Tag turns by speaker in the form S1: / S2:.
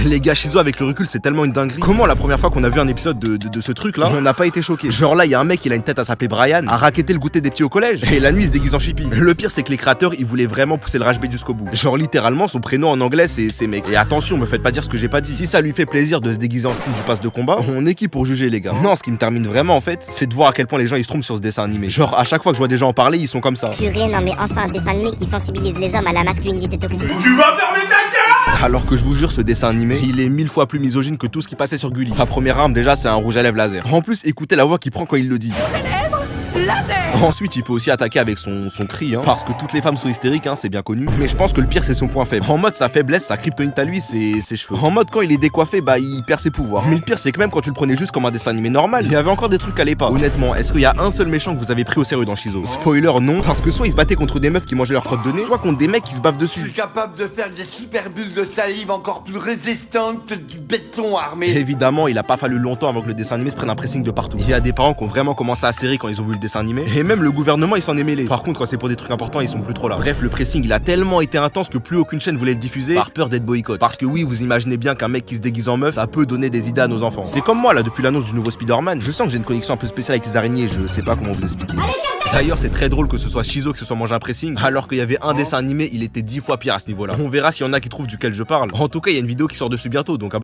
S1: Les gars, Shizo avec le recul c'est tellement une dinguerie. Comment la première fois qu'on a vu un épisode de ce truc là, on n'a pas été choqué. Genre là il y a un mec, il a une tête à s'appeler Brian, a racketté le goûter des petits au collège, et la nuit il se déguise en Chippy. Le pire c'est que les créateurs ils voulaient vraiment pousser le rage bait jusqu'au bout. Genre littéralement son prénom en anglais c'est mec. Et attention, me faites pas dire ce que j'ai pas dit. Si ça lui fait plaisir de se déguiser en skin du pass de combat, on est qui pour juger les gars. Non, ce qui me termine vraiment en fait, c'est de voir à quel point les gens ils se trompent sur ce dessin animé. Genre à chaque fois que je vois des gens en parler, ils sont comme ça.
S2: Purée, non mais enfin un dessin animé qui sensibilise les hommes à la masculinité toxique.
S3: Tu vas fermer ta gueule!
S1: Alors que je vous jure, ce dessin animé, il est 1000 fois plus misogyne que tout ce qui passait sur Gulli. Sa première arme déjà, c'est un rouge à lèvres laser. En plus, écoutez la voix qu'il prend quand il le dit. Ensuite, il peut aussi attaquer avec son cri, hein, parce que toutes les femmes sont hystériques, hein, c'est bien connu. Mais je pense que le pire, c'est son point faible. En mode, sa faiblesse, sa kryptonite à lui, c'est ses cheveux. En mode, quand il est décoiffé, bah, il perd ses pouvoirs. Mais le pire, c'est que même quand tu le prenais juste comme un dessin animé normal, il y avait encore des trucs à l'époque. Honnêtement, est-ce qu'il y a un seul méchant que vous avez pris au sérieux dans Shizo? Spoiler, non, parce que soit il se battait contre des meufs qui mangeaient leur crotte de nez, soit contre des mecs qui se bavent
S3: Je
S1: dessus.
S3: suis capable de faire des super bulles de salive encore plus résistantes que du béton armé.
S1: Évidemment, il a pas fallu longtemps avant que le dessin animé se prenne un pressing de partout. Il y a des parents qui ont vraiment commencé à serrer quand ils ont vu le dessin animé, et même le gouvernement il s'en est mêlé. Par contre, quand c'est pour des trucs importants, ils sont plus trop là. Bref, le pressing il a tellement été intense que plus aucune chaîne voulait le diffuser par peur d'être boycott. Parce que oui, vous imaginez bien qu'un mec qui se déguise en meuf, ça peut donner des idées à nos enfants. C'est comme moi là, depuis l'annonce du nouveau Spider-Man, je sens que j'ai une connexion un peu spéciale avec les araignées, je sais pas comment vous expliquer. D'ailleurs, c'est très drôle que ce soit Shizo qui se soit mangé un pressing, alors qu'il y avait un dessin animé, il était 10 fois pire à ce niveau-là. On verra s'il y en a qui trouvent duquel je parle. En tout cas, il y a une vidéo qui sort dessus bientôt, donc